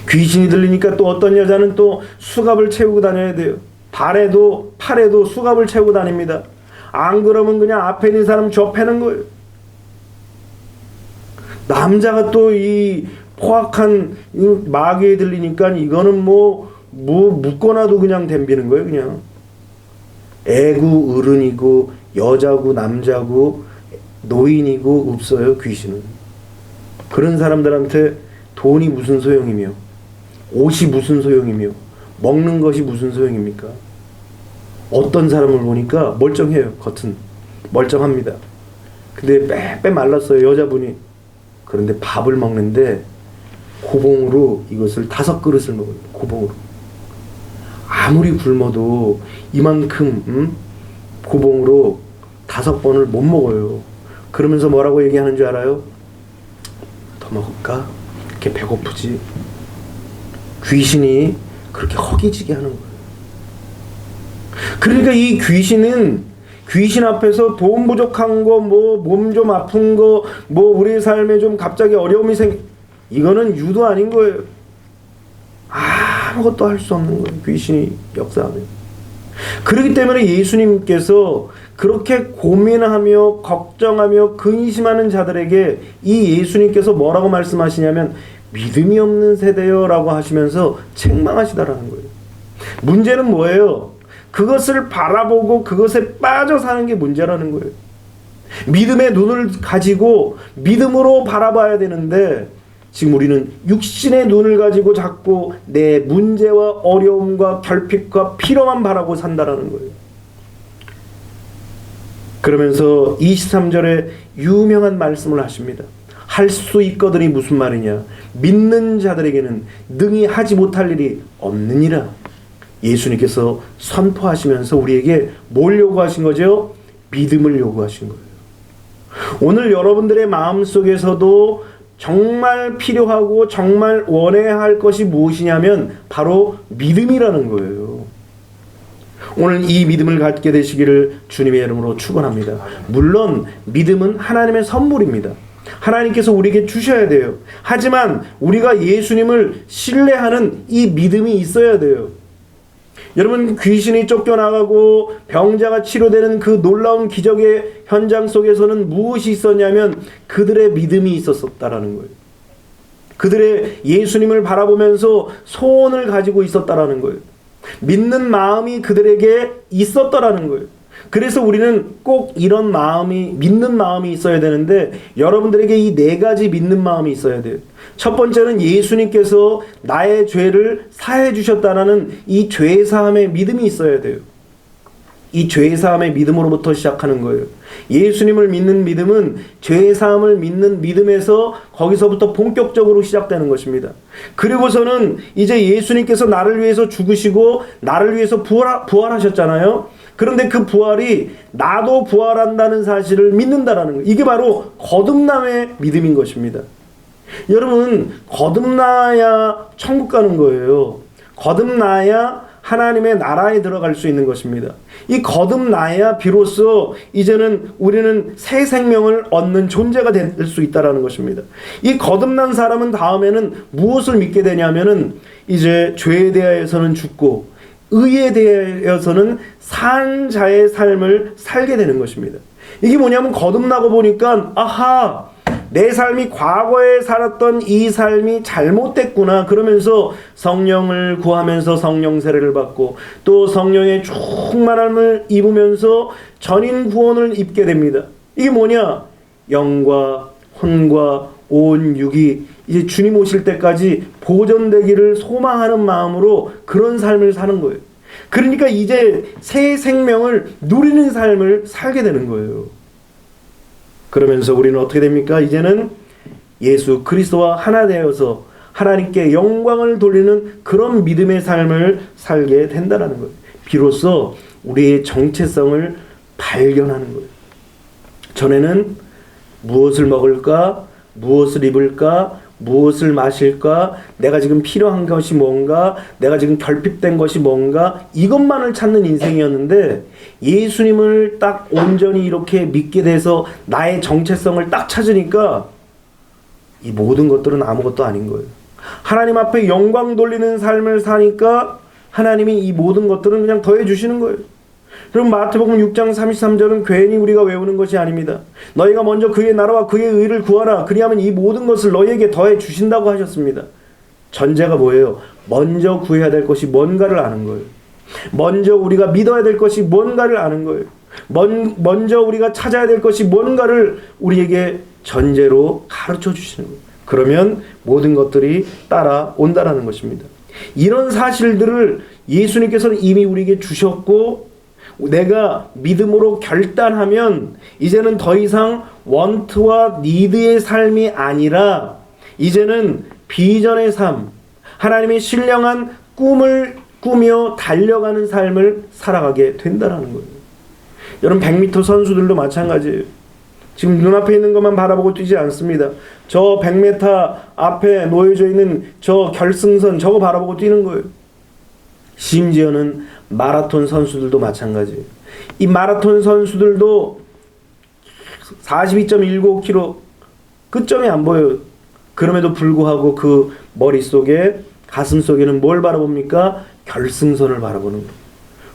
귀신이 들리니까 또 어떤 여자는 또 수갑을 채우고 다녀야 돼요. 팔에도 수갑을 채우고 다닙니다. 안 그러면 그냥 앞에 있는 사람 좁혀는 거예요. 남자가 또 이 포악한 마귀에 들리니까 이거는 뭐 묶어놔도 그냥 덤비는 거예요. 그냥 애고 어른이고 여자고 남자고 노인이고 없어요. 귀신은. 그런 사람들한테 돈이 무슨 소용이며 옷이 무슨 소용이며 먹는 것이 무슨 소용입니까? 어떤 사람을 보니까 멀쩡해요. 겉은 멀쩡합니다. 근데 빼빼 말랐어요. 여자분이. 그런데 밥을 먹는데 고봉으로 이것을 5그릇을 먹어요. 고봉으로. 아무리 굶어도 이만큼 고봉으로 5번을 못 먹어요. 그러면서 뭐라고 얘기하는 줄 알아요? 더 먹을까? 이렇게 배고프지. 귀신이 그렇게 허기지게 하는 거예요. 그러니까 이 귀신은 귀신 앞에서 돈 부족한 거, 뭐 몸 좀 아픈 거, 뭐 우리 삶에 좀 갑자기 어려움이 이거는 유도 아닌 거예요. 아무것도 할 수 없는 거예요. 귀신이 역사하면. 그렇기 때문에 예수님께서 그렇게 고민하며 걱정하며 근심하는 자들에게 이 예수님께서 뭐라고 말씀하시냐면 믿음이 없는 세대여라고 하시면서 책망하시다라는 거예요. 문제는 뭐예요? 그것을 바라보고 그것에 빠져 사는 게 문제라는 거예요. 믿음의 눈을 가지고 믿음으로 바라봐야 되는데 지금 우리는 육신의 눈을 가지고 자꾸 내 문제와 어려움과 결핍과 필요만 바라고 산다라는 거예요. 그러면서 23절에 유명한 말씀을 하십니다. 할 수 있거든이 무슨 말이냐? 믿는 자들에게는 능히 하지 못할 일이 없느니라. 예수님께서 선포하시면서 우리에게 뭘 요구하신 거죠? 믿음을 요구하신 거예요. 오늘 여러분들의 마음속에서도 정말 필요하고 정말 원해야 할 것이 무엇이냐면 바로 믿음이라는 거예요. 오늘 이 믿음을 갖게 되시기를 주님의 이름으로 축원합니다. 물론 믿음은 하나님의 선물입니다. 하나님께서 우리에게 주셔야 돼요. 하지만 우리가 예수님을 신뢰하는 이 믿음이 있어야 돼요. 여러분, 귀신이 쫓겨나가고 병자가 치료되는 그 놀라운 기적의 현장 속에서는 무엇이 있었냐면 그들의 믿음이 있었다라는 거예요. 그들의 예수님을 바라보면서 소원을 가지고 있었다라는 거예요. 믿는 마음이 그들에게 있었다라는 거예요. 그래서 우리는 꼭 이런 마음이, 믿는 마음이 있어야 되는데, 여러분들에게 이 네 가지 믿는 마음이 있어야 돼요. 첫 번째는 예수님께서 나의 죄를 사해 주셨다는 이 죄사함의 믿음이 있어야 돼요. 이 죄사함의 믿음으로부터 시작하는 거예요. 예수님을 믿는 믿음은 죄사함을 믿는 믿음에서 거기서부터 본격적으로 시작되는 것입니다. 그리고서는 이제 예수님께서 나를 위해서 죽으시고 나를 위해서 부활하셨잖아요. 그런데 그 부활이 나도 부활한다는 사실을 믿는다라는 거예요. 이게 바로 거듭남의 믿음인 것입니다. 여러분, 거듭나야 천국 가는 거예요. 거듭나야 하나님의 나라에 들어갈 수 있는 것입니다. 이 거듭나야 비로소 이제는 우리는 새 생명을 얻는 존재가 될 수 있다는 것입니다. 이 거듭난 사람은 다음에는 무엇을 믿게 되냐면은 이제 죄에 대하여서는 죽고 의에 대하여서는 산 자의 삶을 살게 되는 것입니다. 이게 뭐냐면 거듭나고 보니까 아하, 내 삶이 과거에 살았던 이 삶이 잘못됐구나 그러면서 성령을 구하면서 성령 세례를 받고 또 성령의 충만함을 입으면서 전인 구원을 입게 됩니다. 이게 뭐냐? 영과 혼과 온 육이 이제 주님 오실 때까지 보존되기를 소망하는 마음으로 그런 삶을 사는 거예요. 그러니까 이제 새 생명을 누리는 삶을 살게 되는 거예요. 그러면서 우리는 어떻게 됩니까? 이제는 예수 그리스도와 하나 되어서 하나님께 영광을 돌리는 그런 믿음의 삶을 살게 된다는 거예요. 비로소 우리의 정체성을 발견하는 거예요. 전에는 무엇을 먹을까? 무엇을 입을까? 무엇을 마실까? 내가 지금 필요한 것이 뭔가? 내가 지금 결핍된 것이 뭔가? 이것만을 찾는 인생이었는데 예수님을 딱 온전히 이렇게 믿게 돼서 나의 정체성을 딱 찾으니까 이 모든 것들은 아무것도 아닌 거예요. 하나님 앞에 영광 돌리는 삶을 사니까 하나님이 이 모든 것들은 그냥 더해 주시는 거예요. 그럼 마태복음 6장 33절은 괜히 우리가 외우는 것이 아닙니다. 너희가 먼저 그의 나라와 그의 의를 구하라. 그리하면 이 모든 것을 너희에게 더해 주신다고 하셨습니다. 전제가 뭐예요? 먼저 구해야 될 것이 뭔가를 아는 거예요. 먼저 우리가 믿어야 될 것이 뭔가를 아는 거예요. 먼저 우리가 찾아야 될 것이 뭔가를 우리에게 전제로 가르쳐 주시는 거예요. 그러면 모든 것들이 따라온다라는 것입니다. 이런 사실들을 예수님께서는 이미 우리에게 주셨고 내가 믿음으로 결단하면 이제는 더 이상 원트와 니드의 삶이 아니라 이제는 비전의 삶, 하나님의 신령한 꿈을 꾸며 달려가는 삶을 살아가게 된다는 거예요. 여러분 100m 선수들도 마찬가지예요. 지금 눈앞에 있는 것만 바라보고 뛰지 않습니다. 저 100m 앞에 놓여져 있는 저 결승선 저거 바라보고 뛰는 거예요. 심지어는 마라톤 선수들도 마찬가지예요. 이 마라톤 선수들도 42.195km 끝점이 안 보여요. 그럼에도 불구하고 그 머릿속에 가슴속에는 뭘 바라봅니까? 결승선을 바라보는 거예요.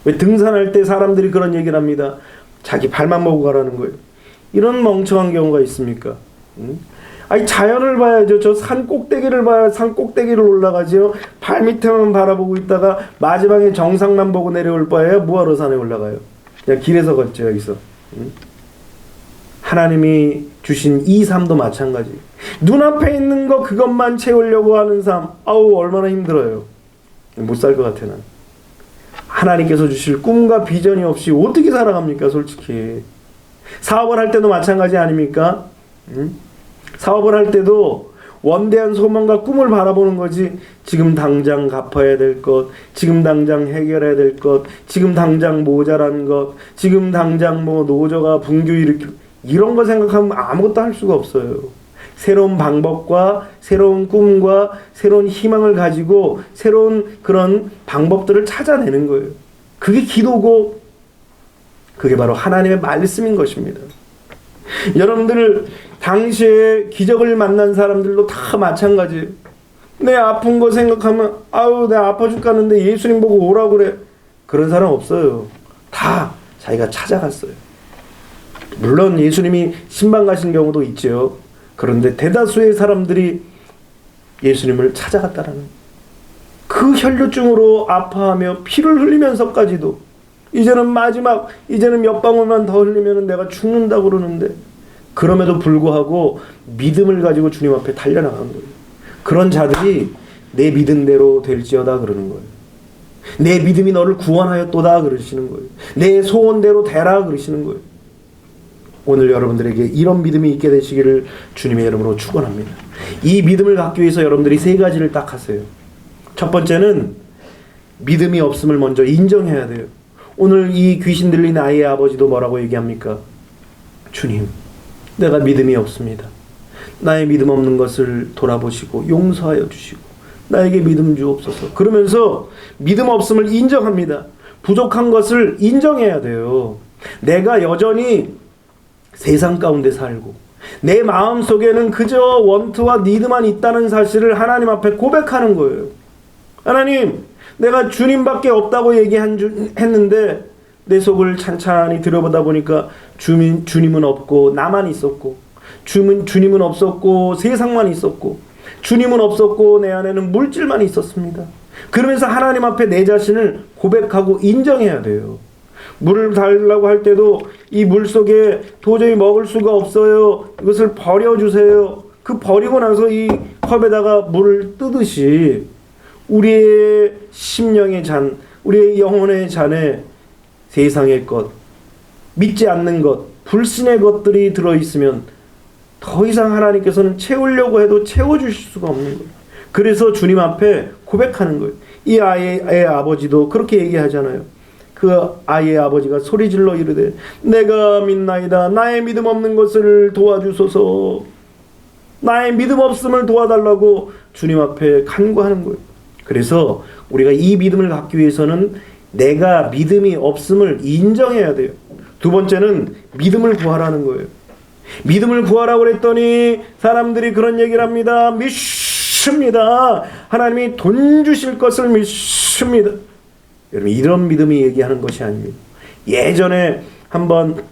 왜 등산할 때 사람들이 그런 얘기를 합니다. 자기 발만 보고 가라는 거예요. 이런 멍청한 경우가 있습니까? 아니 자연을 봐야죠. 저 산 꼭대기를 봐야 산 꼭대기를 올라가죠. 발 밑에만 바라보고 있다가 마지막에 정상만 보고 내려올 바에야 뭐하러 산에 올라가요? 그냥 길에서 걷죠. 여기서. 하나님이 주신 이 삶도 마찬가지. 눈앞에 있는 거 그것만 채우려고 하는 삶. 아우 얼마나 힘들어요. 못 살 것 같아 난. 하나님께서 주실 꿈과 비전이 없이 어떻게 살아갑니까 솔직히. 사업을 할 때도 마찬가지 아닙니까? 사업을 할 때도 원대한 소망과 꿈을 바라보는 거지. 지금 당장 갚아야 될 것, 지금 당장 해결해야 될 것, 지금 당장 모자란 것, 지금 당장 뭐 노조가 붕괴 일으키고 이런 거 생각하면 아무것도 할 수가 없어요. 새로운 방법과 새로운 꿈과 새로운 희망을 가지고 새로운 그런 방법들을 찾아내는 거예요. 그게 기도고 그게 바로 하나님의 말씀인 것입니다. 여러분들 당시에 기적을 만난 사람들도 다 마찬가지예요. 내 아픈 거 생각하면 아우 내가 아파 죽겠는데 예수님 보고 오라고 그래. 그런 사람 없어요. 다 자기가 찾아갔어요. 물론 예수님이 신방 가신 경우도 있죠. 그런데 대다수의 사람들이 예수님을 찾아갔다라는, 그 혈류증으로 아파하며 피를 흘리면서까지도 이제는 마지막, 이제는 몇 방울만 더 흘리면 내가 죽는다고 그러는데, 그럼에도 불구하고 믿음을 가지고 주님 앞에 달려나간 거예요. 그런 자들이 내 믿음대로 될지어다 그러는 거예요. 내 믿음이 너를 구원하였도다 그러시는 거예요. 내 소원대로 되라 그러시는 거예요. 오늘 여러분들에게 이런 믿음이 있게 되시기를 주님의 이름으로 축원합니다. 이 믿음을 갖기 위해서 여러분들이 세 가지를 딱 하세요. 첫 번째는 믿음이 없음을 먼저 인정해야 돼요. 오늘 이 귀신 들린 아이의 아버지도 뭐라고 얘기합니까? 주님, 내가 믿음이 없습니다. 나의 믿음 없는 것을 돌아보시고 용서하여 주시고 나에게 믿음 주옵소서. 그러면서 믿음 없음을 인정합니다. 부족한 것을 인정해야 돼요. 내가 여전히 세상 가운데 살고 내 마음속에는 그저 원트와 니드만 있다는 사실을 하나님 앞에 고백하는 거예요. 하나님, 내가 주님밖에 없다고 했는데 내 속을 찬찬히 들여보다 보니까 주님은 없고 나만 있었고, 주님은 없었고 세상만 있었고, 주님은 없었고 내 안에는 물질만 있었습니다. 그러면서 하나님 앞에 내 자신을 고백하고 인정해야 돼요. 물을 달라고 할 때도 이 물 속에 도저히 먹을 수가 없어요. 이것을 버려주세요. 그 버리고 나서 이 컵에다가 물을 뜨듯이 우리의 심령의 잔, 우리의 영혼의 잔에 세상의 것, 믿지 않는 것, 불신의 것들이 들어있으면 더 이상 하나님께서는 채우려고 해도 채워주실 수가 없는 거예요. 그래서 주님 앞에 고백하는 거예요. 이 아이의 아버지도 그렇게 얘기하잖아요. 그 아이의 아버지가 소리질러 이르되 내가 믿나이다. 나의 믿음 없는 것을 도와주소서. 나의 믿음 없음을 도와달라고 주님 앞에 간구하는 거예요. 그래서 우리가 이 믿음을 갖기 위해서는 내가 믿음이 없음을 인정해야 돼요. 두 번째는 믿음을 구하라는 거예요. 믿음을 구하라고 그랬더니 사람들이 그런 얘기를 합니다. 믿습니다. 하나님이 돈 주실 것을 믿습니다. 여러분, 이런 믿음이 얘기하는 것이 아닙니다. 예전에 한번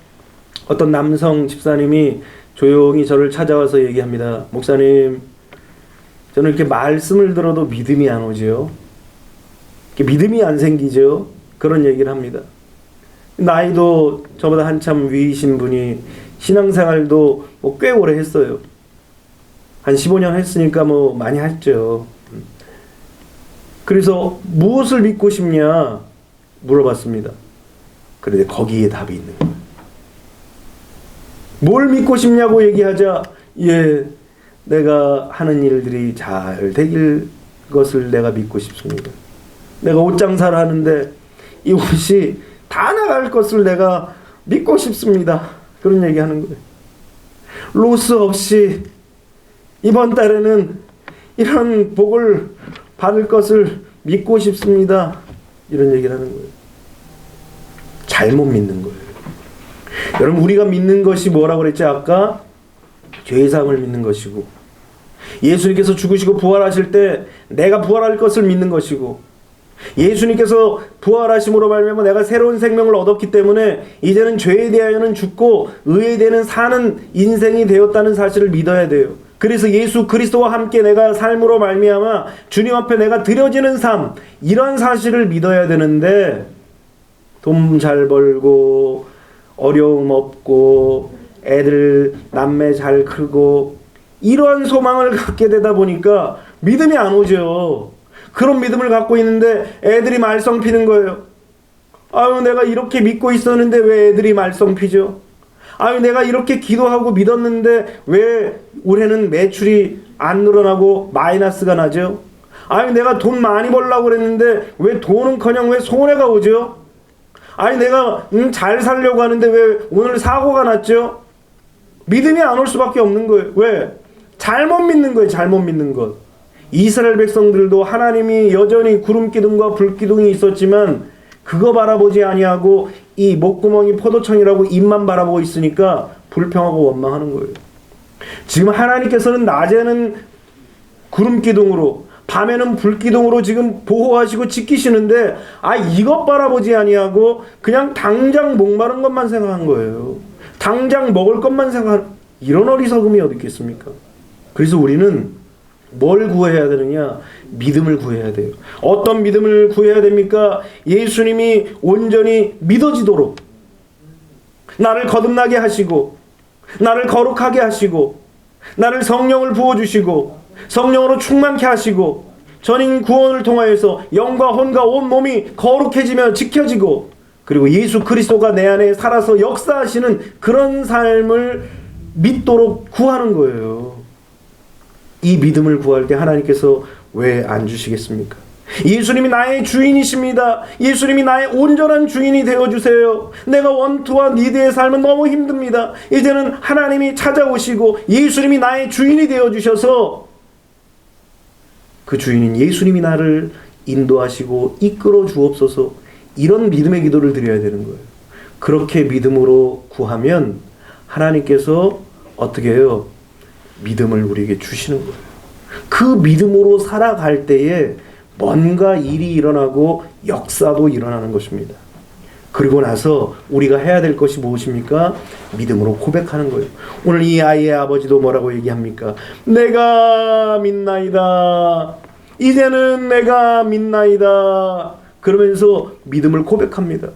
어떤 남성 집사님이 조용히 저를 찾아와서 얘기합니다. 목사님, 저는 이렇게 말씀을 들어도 믿음이 안 오죠. 믿음이 안 생기죠. 그런 얘기를 합니다. 나이도 저보다 한참 위이신 분이 신앙생활도 꽤 오래 했어요. 한 15년 했으니까 많이 했죠. 그래서 무엇을 믿고 싶냐 물어봤습니다. 그런데 거기에 답이 있는 거예요. 뭘 믿고 싶냐고 얘기하자, 내가 하는 일들이 잘 되길 것을 내가 믿고 싶습니다. 내가 옷 장사를 하는데 이 옷이 다 나갈 것을 내가 믿고 싶습니다. 그런 얘기하는 거예요. 로스 없이 이번 달에는 이런 복을 받을 것을 믿고 싶습니다. 이런 얘기를 하는 거예요. 잘못 믿는 거예요. 여러분, 우리가 믿는 것이 뭐라고 그랬지 아까? 죄상을 믿는 것이고, 예수님께서 죽으시고 부활하실 때 내가 부활할 것을 믿는 것이고, 예수님께서 부활하심으로 말미암아 내가 새로운 생명을 얻었기 때문에 이제는 죄에 대하여는 죽고 의에 대해는 사는 인생이 되었다는 사실을 믿어야 돼요. 그래서 예수 그리스도와 함께 내가 삶으로 말미암아 주님 앞에 내가 드려지는 삶, 이런 사실을 믿어야 되는데, 돈 잘 벌고 어려움 없고 애들 남매 잘 크고 이러한 소망을 갖게 되다 보니까 믿음이 안 오죠. 그런 믿음을 갖고 있는데 애들이 말썽 피는 거예요. 아유, 내가 이렇게 믿고 있었는데 왜 애들이 말썽 피죠? 아유, 내가 이렇게 기도하고 믿었는데 왜 올해는 매출이 안 늘어나고 마이너스가 나죠? 아유, 내가 돈 많이 벌려고 그랬는데 왜 돈은커녕 왜 손해가 오죠? 아니, 내가 잘 살려고 하는데 왜 오늘 사고가 났죠? 믿음이 안 올 수밖에 없는 거예요. 왜? 잘못 믿는 거예요. 잘못 믿는 것. 이스라엘 백성들도 하나님이 여전히 구름 기둥과 불 기둥이 있었지만 그거 바라보지 아니하고 이 목구멍이 포도청이라고 입만 바라보고 있으니까 불평하고 원망하는 거예요. 지금 하나님께서는 낮에는 구름 기둥으로, 밤에는 불기둥으로 지금 보호하시고 지키시는데 이것 바라보지 아니하고 그냥 당장 목마른 것만 생각한 거예요. 당장 먹을 것만 생각한, 이런 어리석음이 어디 있겠습니까? 그래서 우리는 뭘 구해야 되느냐? 믿음을 구해야 돼요. 어떤 믿음을 구해야 됩니까? 예수님이 온전히 믿어지도록, 나를 거듭나게 하시고 나를 거룩하게 하시고 나를 성령을 부어주시고 성령으로 충만케 하시고 전인 구원을 통하여서 영과 혼과 온 몸이 거룩해지며 지켜지고, 그리고 예수 그리스도가 내 안에 살아서 역사하시는 그런 삶을 믿도록 구하는 거예요. 이 믿음을 구할 때 하나님께서 왜 안 주시겠습니까? 예수님이 나의 주인이십니다. 예수님이 나의 온전한 주인이 되어주세요. 내가 원투와 니드의 삶은 너무 힘듭니다. 이제는 하나님이 찾아오시고 예수님이 나의 주인이 되어주셔서 그 주인인 예수님이 나를 인도하시고 이끌어 주옵소서, 이런 믿음의 기도를 드려야 되는 거예요. 그렇게 믿음으로 구하면 하나님께서 어떻게 해요? 믿음을 우리에게 주시는 거예요. 그 믿음으로 살아갈 때에 뭔가 일이 일어나고 역사도 일어나는 것입니다. 그리고 나서 우리가 해야 될 것이 무엇입니까? 믿음으로 고백하는 거예요. 오늘 이 아이의 아버지도 뭐라고 얘기합니까? 내가 믿나이다. 이제는 내가 믿나이다. 그러면서 믿음을 고백합니다.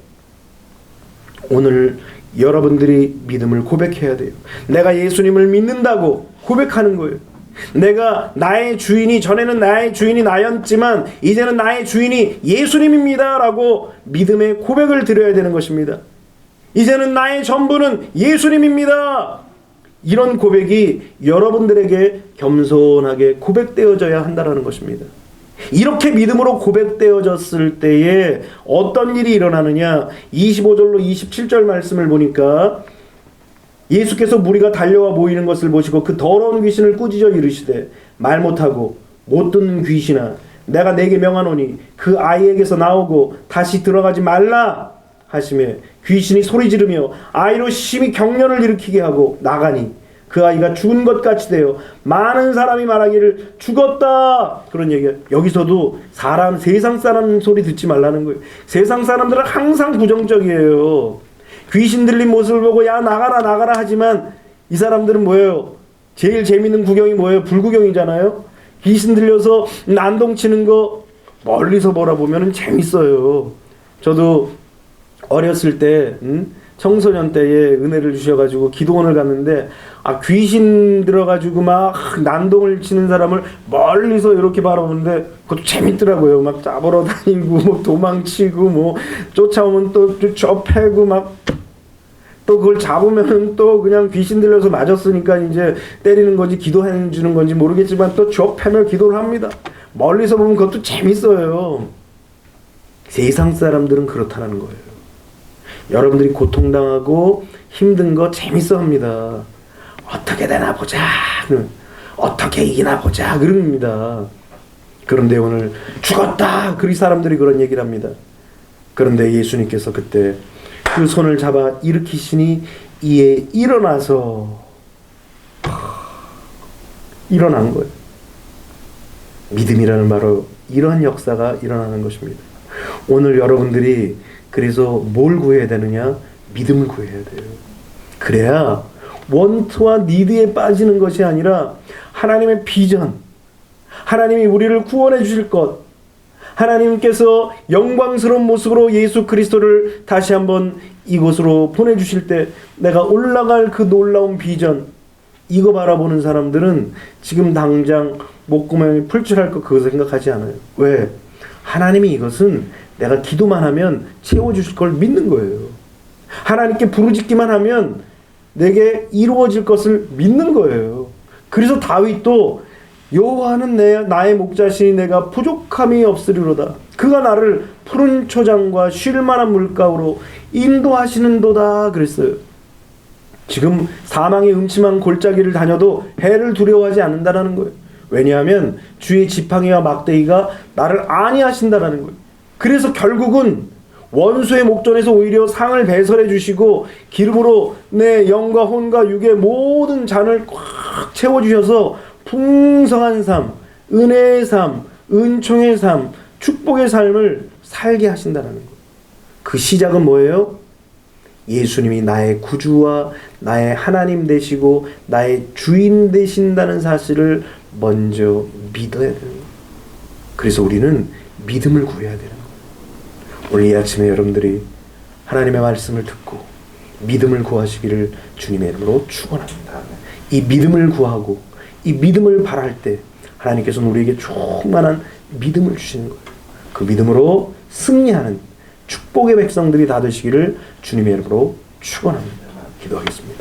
오늘 여러분들이 믿음을 고백해야 돼요. 내가 예수님을 믿는다고 고백하는 거예요. 내가 나의 주인이, 전에는 나의 주인이 나였지만 이제는 나의 주인이 예수님입니다 라고 믿음의 고백을 드려야 되는 것입니다. 이제는 나의 전부는 예수님입니다. 이런 고백이 여러분들에게 겸손하게 고백되어져야 한다는 것입니다. 이렇게 믿음으로 고백되어졌을 때에 어떤 일이 일어나느냐? 25절로 27절 말씀을 보니까 예수께서 무리가 달려와 모이는 것을 보시고 그 더러운 귀신을 꾸짖어 이르시되 말 못하고 못 듣는 귀신아, 내가 네게 명하노니 그 아이에게서 나오고 다시 들어가지 말라 하시매 귀신이 소리 지르며 아이로 심히 경련을 일으키게 하고 나가니 그 아이가 죽은 것 같이 되어 많은 사람이 말하기를 죽었다. 그런 얘기야. 여기서도 세상 사람 소리 듣지 말라는 거예요. 세상 사람들은 항상 부정적이에요. 귀신 들린 모습을 보고 야 나가라 나가라 하지만 이 사람들은 뭐예요? 제일 재밌는 구경이 뭐예요? 불구경이잖아요. 귀신 들려서 난동 치는 거 멀리서 보면 재밌어요. 저도 어렸을 때 청소년 때에 은혜를 주셔가지고 기도원을 갔는데 귀신 들어가지고 막 난동을 치는 사람을 멀리서 이렇게 바라보는데 그것도 재밌더라고요. 막 잡으러 다니고 뭐 도망치고 뭐 쫓아오면 또 좁혀고 막 또 그걸 잡으면 또 그냥 귀신 들려서 맞았으니까 이제 때리는 건지 기도해 주는 건지 모르겠지만 또 좁혀며 기도를 합니다. 멀리서 보면 그것도 재밌어요. 세상 사람들은 그렇다는 거예요. 여러분들이 고통당하고 힘든 거 재밌어 합니다. 어떻게 되나 보자. 어떻게 이기나 보자. 그럽니다. 그런데 오늘 죽었다. 그 사람들이 그런 얘기를 합니다. 그런데 예수님께서 그때 그 손을 잡아 일으키시니 이에 일어나서 일어난 거예요. 믿음이라는 바로 이런 역사가 일어나는 것입니다. 오늘 여러분들이 그래서 뭘 구해야 되느냐? 믿음을 구해야 돼요. 그래야 원트와 니드에 빠지는 것이 아니라 하나님의 비전, 하나님이 우리를 구원해 주실 것, 하나님께서 영광스러운 모습으로 예수 그리스도를 다시 한번 이곳으로 보내주실 때 내가 올라갈 그 놀라운 비전, 이거 바라보는 사람들은 지금 당장 목구멍이 풀칠할 거 그거 생각하지 않아요. 왜? 하나님이 이것은 내가 기도만 하면 채워주실 걸 믿는 거예요. 하나님께 부르짖기만 하면 내게 이루어질 것을 믿는 거예요. 그래서 다윗도 여호와는 나의 목자시니 내가 부족함이 없으리로다. 그가 나를 푸른 초장과 쉴 만한 물가로 인도하시는도다 그랬어요. 지금 사망의 음침한 골짜기를 다녀도 해를 두려워하지 않는다라는 거예요. 왜냐하면 주의 지팡이와 막대기가 나를 안위하신다라는 거예요. 그래서 결국은 원수의 목전에서 오히려 상을 배설해 주시고 기름으로 내 영과 혼과 육의 모든 잔을 꽉 채워주셔서 풍성한 삶, 은혜의 삶, 은총의 삶, 축복의 삶을 살게 하신다는 것. 그 시작은 뭐예요? 예수님이 나의 구주와 나의 하나님 되시고 나의 주인 되신다는 사실을 먼저 믿어야 되는 거예요. 그래서 우리는 믿음을 구해야 되는 거예요. 오늘 이 아침에 여러분들이 하나님의 말씀을 듣고 믿음을 구하시기를 주님의 이름으로 축원합니다. 이 믿음을 구하고 이 믿음을 바랄 때 하나님께서는 우리에게 충만한 믿음을 주시는 거예요. 그 믿음으로 승리하는 축복의 백성들이 다 되시기를 주님의 이름으로 축원합니다. 기도하겠습니다.